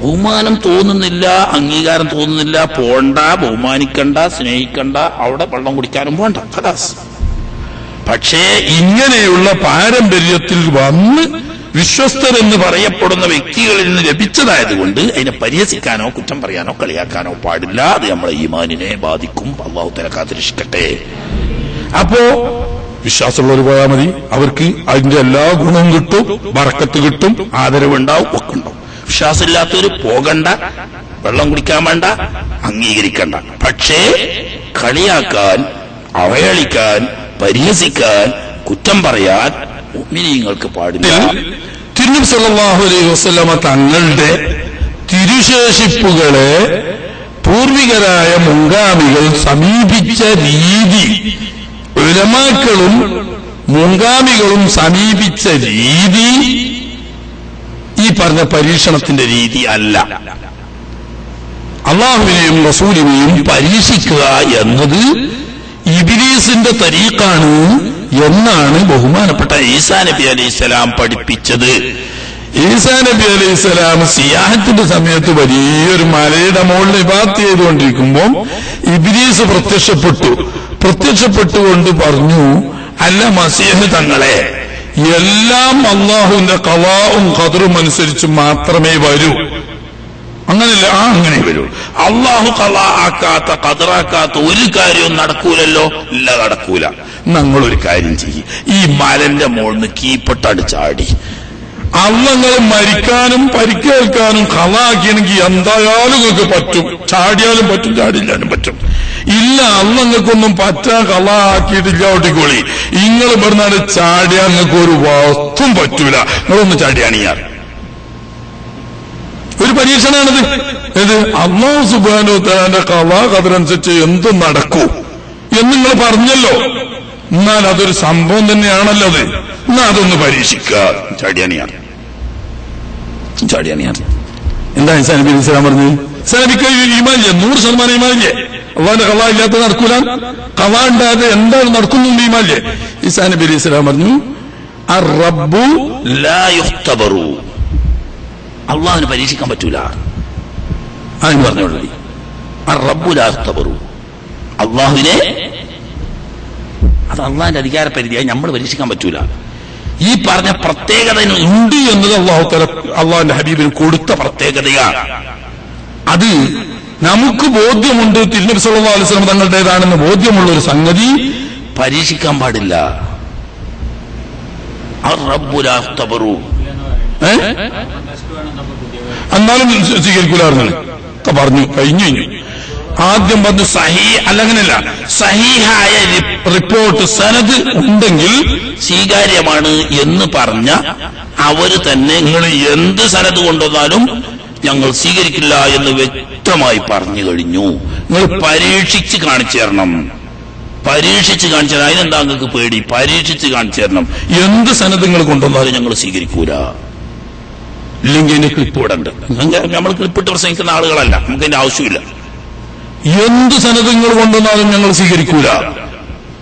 ബഹുമാനം തോന്നുന്നില്ല, അംഗീകാരം തോന്നുന്നില്ല, പോണ്ട, ബഹുമാനിക്കണ്ട, സ്നേഹിക്കണ്ട, അവിടെ വെള്ളം കുടിക്കാനും പോണ്ട, ഖലാസ്. പക്ഷേ ഇങ്ങനെയുള്ള പാരമ്പര്യത്തിൽ വന്ന് വിശ്വസ്തരെന്ന് പറയപ്പെടുന്ന വ്യക്തികളിൽ നിന്ന് ലഭിച്ചതായതുകൊണ്ട് അതിനെ പരിഹസിക്കാനോ കുറ്റം പറയാനോ കളിയാക്കാനോ പാടില്ല. അത് നമ്മളെ ഈമാനിനെ ബാധിക്കും. അല്ലാഹു തആല കാത്തുരക്ഷിക്കട്ടെ. അപ്പോ വിശ്വാസമുള്ളവർ പോയാൽ മതി, അവർക്ക് അതിന്റെ എല്ലാ ഗുണവും കിട്ടും, ബറക്കത്ത് കിട്ടും, ആദരവുണ്ടാവും, ഒക്കെ ഉണ്ടാവും. വിശ്വാസമില്ലാത്തവർ പോകണ്ട, വെള്ളം കുടിക്കാൻ വേണ്ട, അംഗീകരിക്കണ്ട. പക്ഷേ കളിയാക്കാൻ, അവഹേളിക്കാൻ, പരിഹസിക്കാൻ, കുറ്റം പറയാൻ മുഅ്മിനീങ്ങൾക്ക് പാടില്ല. തിരുനബി സല്ലല്ലാഹു അലൈഹി വസല്ലമ തങ്ങളുടെ തിരുശേഷിപ്പുകളെ പൂർവികരായ മുൻഗാമികൾ സമീപിച്ച രീതി, ഉലമാക്കളും മുൻഗാമികളും സമീപിച്ച രീതി ഈ പറഞ്ഞ പരീക്ഷണത്തിന്റെ രീതി അല്ല. അള്ളാഹുവിനെയും റസൂലിനെയും പരീക്ഷിക്കുക എന്നത് ഇബ്ലീസിന്റെ തരീഖാണ് എന്നാണ് ബഹുമാനപ്പെട്ട ഈസാ നബി അലൈഹിസ്സലാം പഠിപ്പിച്ചത്. ഈസാ നബി അലൈഹിസ്സലാം സിയാഹത്തിന്റെ സമയത്ത് വലിയൊരു മലയുടെ മുകളിൽ ഇബാദത്ത് ചെയ്തുകൊണ്ടിരിക്കുമ്പോൾ ഇബ്ലീസ് പ്രത്യക്ഷപ്പെട്ടുകൊണ്ട് പറഞ്ഞു, അല്ല മസീഹ് തങ്ങളെ, എല്ലാം അള്ളാഹുവിന്റെ ഖളാഉം ഖദറും അനുസരിച്ച് മാത്രമേ വരൂ. അങ്ങനെയല്ല, അങ്ങനെ വരൂ. അള്ളാഹു ഖളാ ആക്കാത്ത, ഖദറാക്കാത്ത ഒരു കാര്യവും നടക്കൂലല്ലോ. ഇല്ല, നടക്കൂല. ഞങ്ങളൊരു കാര്യം ചെയ്യും, ഈ മലന്റെ മുകളിൽ കീപ്പട്ടാണ് ചാടി അള്ളങ്ങൾ മരിക്കാനും പരിക്കേൽക്കാനും ഖളാക്കിയാണെങ്കിൽ എന്തായാലും നിങ്ങൾക്ക് പറ്റും. ചാടിയാലും പറ്റും, ചാടില്ലാനും പറ്റും. ഇല്ല, അള്ളങ്ങൾക്കൊന്നും പറ്റാൻ ഖളാക്കിയിട്ടില്ല, ഒട്ടിക്കോളി. നിങ്ങൾ ഇവിടുന്നാണ് ചാടിയാൽ നിങ്ങൾക്ക് ഒരു വസ്തും പറ്റൂല. നിങ്ങളൊന്ന് ചാടിയാണിയാൽ ഒരു പരീക്ഷണമാണിത്. ഇത് അല്ലാഹു സുബ്ഹാനഹു വ തആലയുടെ ഖളാ ഖദറനുസരിച്ച് എന്തും നടക്കൂ എന്ന് നിങ്ങൾ പറഞ്ഞല്ലോ. എന്നാൽ അതൊരു സംഭവം തന്നെയാണല്ലോ അത്. എന്നാ അതൊന്ന് പരീക്ഷിക്കുക. ചാടിയാണിയാണ്. എന്താ ഈസാ നബി അലൈഹി സ്വലാം പറഞ്ഞത്? ഈസാ നബിക്ക് ഈമാനില്ലേ? 100% ഈമാനില്ലേ? അള്ളാന്റെ ഖളാ ഇല്ലാത്ത നടക്കൂല. ഖളാ ഉണ്ടായത് എന്താണ് നടക്കുന്നുണ്ട് ഈമാനില്ലേ? ഈസാ നബി അലൈഹി സ്വലാം പറഞ്ഞു, അർ-റബ്ബു ലാ യുഖ്തബറു, അള്ളാഹിനെ പരീക്ഷിക്കാൻ പറ്റൂല. അതിന് പറഞ്ഞോളൂ. അർ-റബ്ബു ലാ യുഖ്തബറു, അള്ളാഹുവിനെ, അത് അള്ളാഹിന്റെ അധികാര പരിധിയായി നമ്മൾ പരീക്ഷിക്കാൻ പറ്റൂല. ഈ പറഞ്ഞ പ്രത്യേകത ഉണ്ട് എന്നത് അള്ളാഹുവിന്റെ ഹബീബിന് കൊടുത്ത പ്രത്യേകതയാണ്. അത് നമുക്ക് ബോധ്യമുണ്ട്, തിരുനബി സല്ലല്ലാഹു അലൈഹി വസല്ലം തങ്ങളുടേതാണെന്ന് ബോധ്യമുള്ള ഒരു സംഗതി പരീക്ഷിക്കാൻ പാടില്ല. അർ-റബ്ബു ലാ യുഖ്തബറു, എന്നാലും സ്വീകരിക്കൂലായിരുന്നു പറഞ്ഞു. കഴിഞ്ഞു. ആദ്യം പറഞ്ഞു അങ്ങനെയല്ല, സഹീഹായ റിപ്പോർട്ട് സനദ് ഉണ്ടെങ്കിൽ സ്വീകാര്യമാണ് എന്ന് പറഞ്ഞ അവര് തന്നെ നിങ്ങൾ എന്ത് സനദ് കൊണ്ടുവന്നാലും ഞങ്ങൾ സ്വീകരിക്കില്ല എന്ന് വ്യക്തമായി പറഞ്ഞു കഴിഞ്ഞു. നിങ്ങൾ പരീക്ഷിച്ച് കാണിച്ചു തരണം. അതിനെന്താ നിങ്ങൾക്ക് പേടി? പരീക്ഷിച്ച് കാണിച്ചു തരണം. എന്ത് സനദ് നിങ്ങൾ കൊണ്ടുവന്നാലും ഞങ്ങൾ സ്വീകരിക്കൂല. ഇല്ലെങ്കിൽ അതിന്റെ ക്ലിപ്പ് ഇവിടെ ഉണ്ട്. നമ്മൾ ക്ലിപ്പിട്ട് പ്രസംഗിക്കുന്ന ആളുകളല്ല, നമുക്ക് അതിന്റെ ആവശ്യമില്ല. എന്ത് സനദ് നിങ്ങൾ കൊണ്ടുവന്നാലും ഞങ്ങൾ സ്വീകരിക്കൂല.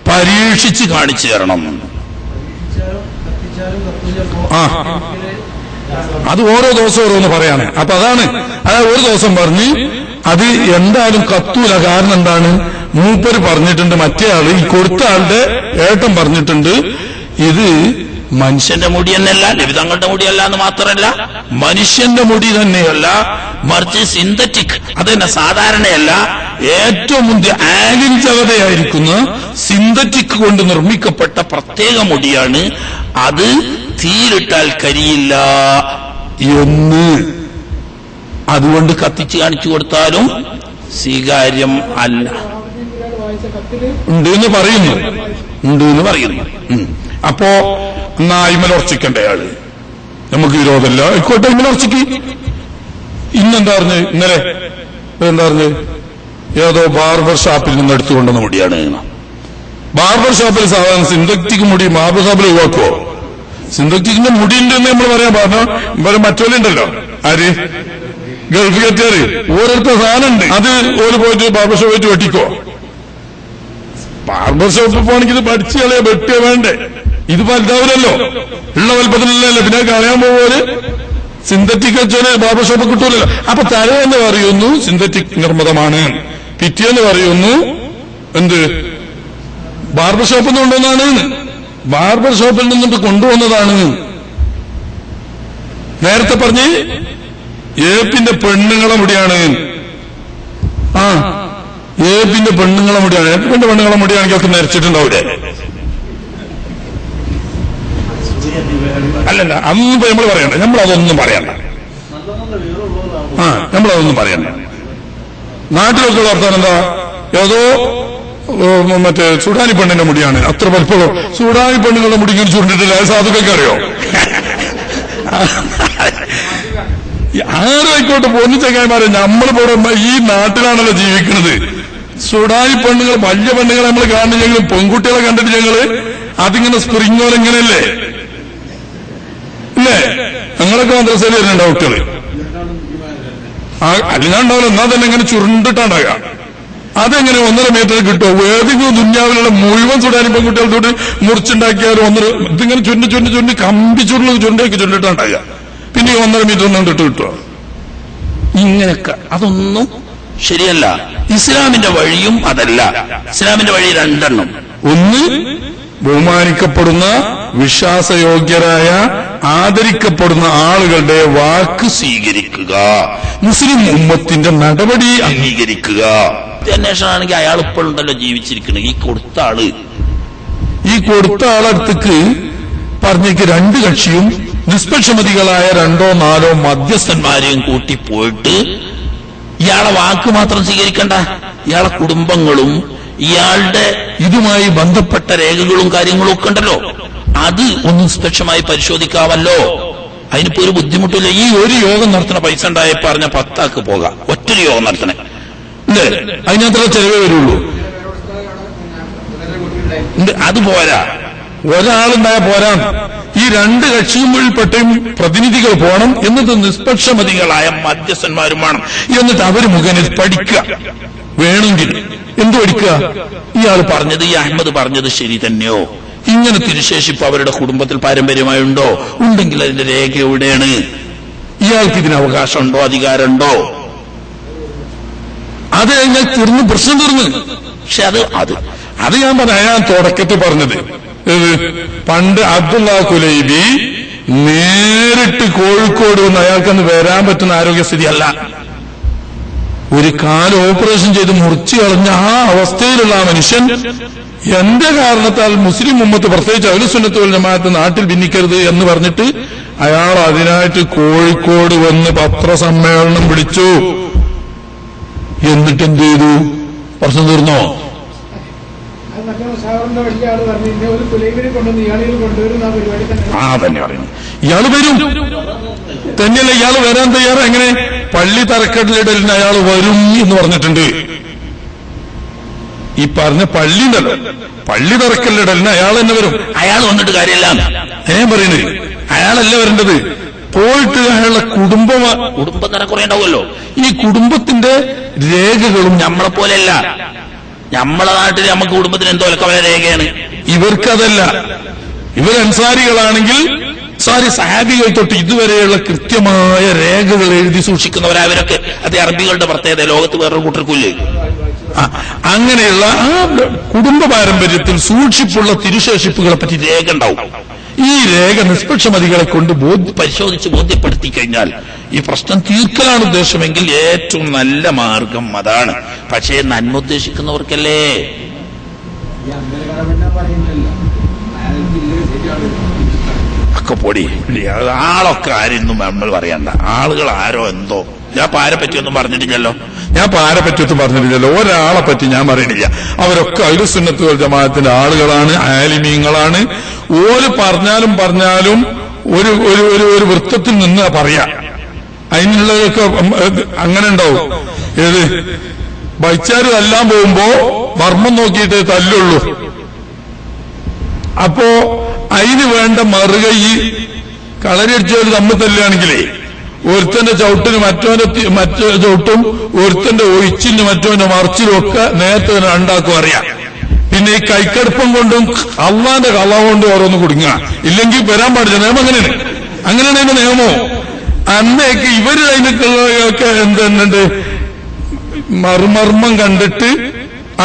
പരീക്ഷിച്ച് കാണിച്ചു തരണം. അത് ഓരോ ദിവസം ഓരോന്ന് പറയാണ്. അപ്പൊ അതാണ് ഒരു ദിവസം പറഞ്ഞ് അത് എന്തായാലും കത്തൂല. കാരണം എന്താണ്? മൂപ്പര് പറഞ്ഞിട്ടുണ്ട്, മറ്റേ ആള് ഈ കൊടുത്ത ആളുടെ ഏട്ടൻ പറഞ്ഞിട്ടുണ്ട്, ഇത് മനുഷ്യന്റെ മുടി തന്നെയല്ല, നബി തങ്ങളുടെ മുടിയല്ല എന്ന് മാത്രമല്ല, മനുഷ്യന്റെ മുടി തന്നെയല്ല, മറിച്ച് സിന്തറ്റിക്, അതന്നെ സാധാരണയല്ല, ഏറ്റവും മുന്തിയ ആലിൻ ജവതയായിരിക്കുന്ന സിന്തറ്റിക് കൊണ്ട് നിർമ്മിക്കപ്പെട്ട പ്രത്യേക മുടിയാണ്. അത് തീയിലിട്ടാൽ കരിയില്ല എന്ന്, അതുകൊണ്ട് കത്തിച്ച് കാണിച്ചു കൊടുത്താലും സ്വീകാര്യം അല്ല. ഉണ്ട് എന്ന് പറയുന്നു. അപ്പോ എന്നാ ഇമ്മൽ ഉറച്ചിക്കണ്ട അയാള്, നമുക്ക് വിരോധമല്ല, ആയിക്കോട്ടെ, ഇമ്മൽ ഉറച്ചിക്ക്. ഇന്നെന്താ പറഞ്ഞ്? ഇന്നലെ എന്താ പറഞ്ഞ്? ഏതോ ബാർബർ ഷാപ്പിൽ നിന്ന് എടുത്തുകൊണ്ടെന്ന മുടിയാണ്. ബാർബർ ഷാപ്പിൽ സാധാരണ സിന്തറ്റിക് മുടി ബാർബർ ഷാപ്പിൽ ഒഴിവാക്കുവോ? സിന്തറ്റിക്കിന്റെ മുടിയുണ്ടെന്ന് നമ്മൾ പറയാൻ പറഞ്ഞു. മറ്റോലുണ്ടല്ലോ, ആര് ഗൾഫ് കെട്ടിയാറ് ഓരോരുത്തർ സാധനമുണ്ട്, അത് ഓര് പോയിട്ട് ബാർബർ ഷോപ്പ് പോയിട്ട് വെട്ടിക്കോ. ബാർബർ ഷോപ്പിൽ പോകണമെങ്കിൽ ഇത് പഠിച്ചു കളയാ, വെട്ടിയ വേണ്ടേ? ഇത് വലുതാവില്ലല്ലോ, ഉള്ള വലുപ്പത്തിലല്ലേ, പിന്നെ കളയാൻ പോവോര്. സിന്തറ്റിക് വെച്ചാൽ ബാർബർ ഷോപ്പ് കിട്ടൂലല്ലോ. അപ്പൊ തലേന്ന് പറയുന്നു സിന്തറ്റിക് നിർമ്മിതമാണ്, പിറ്റേന്ന് പറയുന്നു എന്ത് ബാർബർ ഷോപ്പിൽ നിന്ന് കൊണ്ടുവന്നതാണ്, ബാർബർ ഷോപ്പിൽ നിന്നിട്ട് കൊണ്ടുവന്നതാണ്. നേരത്തെ പറഞ്ഞ് ഏപ്പിന്റെ പെണ്ണുങ്ങളെ മുടിയാണ്, ഏപ്പിന്റെ പെണ്ണുങ്ങളെ മുടിയാണ്, ഏപ്പിന്റെ പെണ്ണുങ്ങളെ മുടിയാണെങ്കിൽ ഒക്കെ നരച്ചിട്ടുണ്ടാവൂലേ? അല്ലല്ല, അതൊന്നും നമ്മൾ പറയണ്ട, നമ്മളതൊന്നും പറയണ്ട, നമ്മളതൊന്നും പറയണ്ട. നാട്ടിലൊക്കെ വർത്താനം എന്താ, ഏതോ മറ്റേ സുഡാനി പെണ്ണിന്റെ മുടിയാണ്, അത്ര വലിപ്പമുള്ളൂ. സുഡാനി പെണ്ണുങ്ങളുടെ മുടി ഇങ്ങനെ ചുരുണ്ടിട്ടില്ല, അത് സാധുക്കൊക്കെ അറിയോ? ആരും ആയിക്കോട്ടെ, പൊന്നു ചങ്ങായിമാരെ, നമ്മളിവിടെ ഈ നാട്ടിലാണല്ലോ ജീവിക്കുന്നത്. സുഡാനി പെണ്ണുങ്ങൾ, വലിയ പെണ്ണുങ്ങളെ നമ്മൾ കാണുന്നെങ്കിലും പെൺകുട്ടികളെ കണ്ടിട്ട് ഞങ്ങള് അതിങ്ങനെ സ്പ്രിങ്ങോൽ ഇങ്ങനെയല്ലേ ഇല്ലേ? ഞങ്ങളൊക്കെ മദ്രസയിൽ വരുന്നുണ്ടാവും കുട്ടികള്, അല്ലാണ്ടാവില്ല, എന്നാ തന്നെ ഇങ്ങനെ ചുരുണ്ടിട്ടാണ്ടാകുക. അതെങ്ങനെ 1.5 മീറ്റർ കിട്ടുമോ? ഏതെങ്കിലും ദുന്യാവിലുള്ള മുഴുവൻ സുഡാനി പെൺകുട്ടികളുടെ കൂടി മുറിച്ചുണ്ടാക്കിയാലും ഇതിങ്ങനെ ചുരുണ്ടി കമ്പി ചുരുണ്ടിട്ടാണ്ടാകുക. പിന്നെ 1.5 മീറ്റർ ഒന്നും കിട്ടുമോ? ഇങ്ങനെയൊക്കെ അതൊന്നും ശരിയല്ല. ഇസ്ലാമിന്റെ വഴിയും അതല്ല. ഇസ്ലാമിന്റെ വഴി 2 എണ്ണം. ഒന്ന്, ബഹുമാനിക്കപ്പെടുന്ന വിശ്വാസയോഗ്യരായ ആദരിക്കപ്പെടുന്ന ആളുകളുടെ വാക്ക് സ്വീകരിക്കുക, മുസ്ലിം ഉമ്മത്തിന്റെ നടപടി അംഗീകരിക്കുക. അന്വേഷണമാണെങ്കിൽ അയാൾ ഇപ്പോഴുണ്ടല്ലോ ജീവിച്ചിരിക്കുന്നത്. ഈ കൊടുത്ത ആളടുത്തേക്ക് പറഞ്ഞേക്ക് 2 കക്ഷിയും നിഷ്പക്ഷമതികളായ 2-4 മധ്യസ്ഥന്മാരെയും കൂട്ടി പോയിട്ട് ഇയാളെ വാക്ക് മാത്രം സ്വീകരിക്കണ്ട, ഇയാളെ കുടുംബങ്ങളും ഇയാളുടെ ഇതുമായി ബന്ധപ്പെട്ട രേഖകളും കാര്യങ്ങളും ഒക്കെ ഉണ്ടല്ലോ, അത് ഒന്ന് നിഷ്പക്ഷമായി പരിശോധിക്കാമല്ലോ. അതിനിപ്പോ ഒരു ബുദ്ധിമുട്ടില്ല. ഈ ഒരു യോഗം നടത്തണ പൈസ ഉണ്ടായ പറഞ്ഞ 10 ആൾക്ക് പോകാം, ഒറ്റൊരു യോഗം നടത്തണേ, അല്ലേ? അതിനത്ര ചെലവേ വരുള്ളൂ. അത് പോരാ, ഒരാളുണ്ടായ പോരാ, ഈ 2 കക്ഷികളിൽപ്പെട്ടയും പ്രതിനിധികൾ പോകണം. എന്നിട്ട് നിഷ്പക്ഷമതികളായ മധ്യസ്ഥന്മാരും വേണം. എന്നിട്ട് അവർ മുഖേന പഠിക്കുക. വേണമെങ്കിൽ എന്തു പഠിക്കുക? ഇയാൾ പറഞ്ഞത്, ഈ അഹമ്മദ് പറഞ്ഞത് ശരി തന്നെയോ? ഇങ്ങനെ തിരുശേഷിപ്പ് അവരുടെ കുടുംബത്തിൽ പാരമ്പര്യമായുണ്ടോ? ഉണ്ടെങ്കിൽ അതിന്റെ രേഖ എവിടെയാണ്? ഇയാൾക്ക് ഇതിന് അവകാശമുണ്ടോ, അധികാരമുണ്ടോ? അത് കഴിഞ്ഞാൽ പ്രശ്നം തീർന്നു. പക്ഷെ അത് ഞാൻ ഞാൻ തുടക്കത്തിൽ പറഞ്ഞത്, പണ്ട് അബ്ദുള്ള കുലൈബി നേരിട്ട് കോഴിക്കോട് വന്ന് അയാൾക്കന്ന് വരാൻ പറ്റുന്ന ആരോഗ്യസ്ഥിതി അല്ല. ഒരു കാല് ഓപ്പറേഷൻ ചെയ്ത് മുറിച്ചു കളഞ്ഞ ആ അവസ്ഥയിലുള്ള ആ മനുഷ്യൻ എന്റെ കാരണത്താൽ മുസ്ലിം ഉമ്മത്ത്, പ്രത്യേകിച്ച് അഹ്ലുസുന്നത്ത് വൽ ജമാഅത്ത് നാട്ടിൽ ഭിന്നിക്കരുത് എന്ന് പറഞ്ഞിട്ട് അയാൾ അതിനായിട്ട് കോഴിക്കോട് വന്ന് പത്രസമ്മേളനം വിളിച്ചു. എന്നിട്ട് എന്ത് ചെയ്തു? പ്രശ്നം തീർന്നോ? തന്നെ പറയുന്നു. ഇയാള് വരും തന്നെയല്ല, ഇയാൾ വരാൻ തയ്യാറാ. എങ്ങനെ? പള്ളി തറക്കല്ലിടലിന് അയാൾ വരും എന്ന് പറഞ്ഞിട്ടുണ്ട്. ഈ പറഞ്ഞ പള്ളി ഉണ്ടല്ലോ, പള്ളി തറക്കല്ലിടലിന് അയാൾ തന്നെ വരും. അയാൾ വന്നിട്ട് കാര്യമില്ല പറയുന്നത്. അയാളല്ല വരേണ്ടത്. പോയിട്ട് അയാളുടെ കുടുംബം തന്നെ കുറെ ഉണ്ടാവുമല്ലോ. ഈ കുടുംബത്തിന്റെ രേഖകളും നമ്മളെ പോലെയല്ല. നമ്മളെ നാട്ടിൽ നമുക്ക് കുടുംബത്തിന് എന്തോ കവല രേഖയാണ്. ഇവർക്കതല്ല. ഇവർ അൻസാരികളാണെങ്കിൽ സഹാബികൾ തൊട്ട് ഇതുവരെയുള്ള കൃത്യമായ രേഖകൾ എഴുതി സൂക്ഷിക്കുന്നവരവരൊക്കെ. അത് അറബികളുടെ പ്രത്യേകത, ലോകത്ത് വേറൊരു കൂട്ടർക്കില്ലേ. അങ്ങനെയുള്ള ആ കുടുംബ പാരമ്പര്യത്തിൽ സൂക്ഷിപ്പുള്ള തിരുശേഷിപ്പുകളെ പറ്റി രേഖ ഉണ്ടാവും. ഈ രേഖ നിഷ്പക്ഷമതികളെ കൊണ്ട് പരിശോധിച്ച് ബോധ്യപ്പെടുത്തി കഴിഞ്ഞാൽ ഈ പ്രശ്നം തീർക്കലാണ് ഉദ്ദേശമെങ്കിൽ ഏറ്റവും നല്ല മാർഗം അതാണ്. പക്ഷേ നന്മ ഉദ്ദേശിക്കുന്നവർക്കല്ലേ. ഒക്കെ പൊടി ആളൊക്കെ ആരെയൊന്നും നമ്മൾ പറയണ്ട. ആളുകൾ ആരോ എന്തോ. ഞാൻ പാരെ പറ്റിയൊന്നും പറഞ്ഞിട്ടില്ലല്ലോ. ഒരാളെ പറ്റി ഞാൻ പറയണില്ല. അവരൊക്കെ അഹ്ലുസുന്നത്ത് വൽ ജമാഅത്തിന്റെ ആളുകളാണ്, ആലിമീങ്ങളാണ്. ഓര് പറഞ്ഞാലും ഒരു വൃത്തത്തിൽ നിന്ന് പറയാ. അതിനുള്ളതൊക്കെ അങ്ങനെ ഉണ്ടാവും. ഏത് ബൈച്ചാര് തല്ലാൻ പോകുമ്പോ മർമ്മം നോക്കിയിട്ട് തല്ലുള്ളൂ. അപ്പോ അതിന് വേണ്ട മറുകൈ കളരിയടിച്ചവര് തമ്മിൽ തല്ലുകയാണെങ്കിലേ ഒരുത്തന്റെ ചവിട്ടിന് മറ്റേ ചവിട്ടും, ഒരുത്തന്റെ ഒഴിച്ചിന് മറ്റവന്റെ മറിച്ചിലും ഒക്കെ നേരത്തെ തന്നെ രണ്ടാക്കും അറിയാം. പിന്നെ ഈ കൈക്കടുപ്പം കൊണ്ടും അള്ളാന്റെ കള്ള കൊണ്ടും ഓരോന്ന് കുടുങ്ങുക. ഇല്ലെങ്കിൽ വരാൻ പാടില്ല. നിയമം അങ്ങനെയാണ് അതിന്റെ നിയമമോ. അന്നേക്ക് ഇവര് അതിനൊക്കെ എന്തുണ്ട് മർമർമ്മം കണ്ടിട്ട്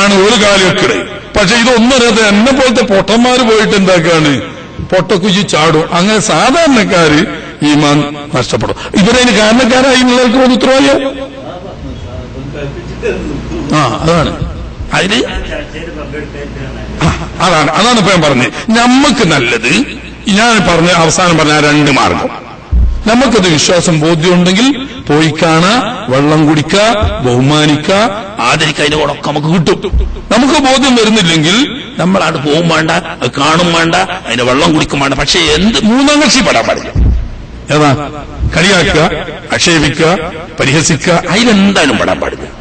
ആണ് ഒരു കാലം വെക്കണേ. പക്ഷെ ഇതൊന്നറിയാതെ എന്നെ പോലത്തെ പൊട്ടന്മാര് പോയിട്ട് എന്താക്കാണ് പൊട്ടക്കുച്ചി ചാടും. അങ്ങനെ സാധാരണക്കാര് ഈമാൻ നഷ്ടപ്പെടും. ഇവരതിന് കാരണക്കാരായി നിങ്ങൾക്ക് ഒരു ഉത്തരവാദിയോ? അതാണ് അതിന് അതാണ് ഇപ്പൊ ഞാൻ പറഞ്ഞത്. നമ്മക്ക് നല്ലത് ഞാൻ പറഞ്ഞ അവസാനം പറഞ്ഞ 2 മാർഗം. നമുക്കത് വിശ്വാസം ബോധ്യമുണ്ടെങ്കിൽ പോയി കാണാ, വെള്ളം കുടിക്ക, ബഹുമാനിക്ക, ആദരിക്ക, അതിന്റെ കൂടൊക്കെ നമുക്ക് കിട്ടും. നമുക്ക് ബോധ്യം വരുന്നില്ലെങ്കിൽ നമ്മളാണ് പോകും വേണ്ട, കാണും വേണ്ട, അതിന്റെ വെള്ളം കുടിക്കും വേണ്ട. പക്ഷെ 3 കക്ഷി പെടാൻ പാടില്ല. ഏതാ? കളിയാക്കുക, ആക്ഷേപിക്കുക, പരിഹസിക്കുക, അതിലെന്തായാലും പെടാൻ പാടില്ല.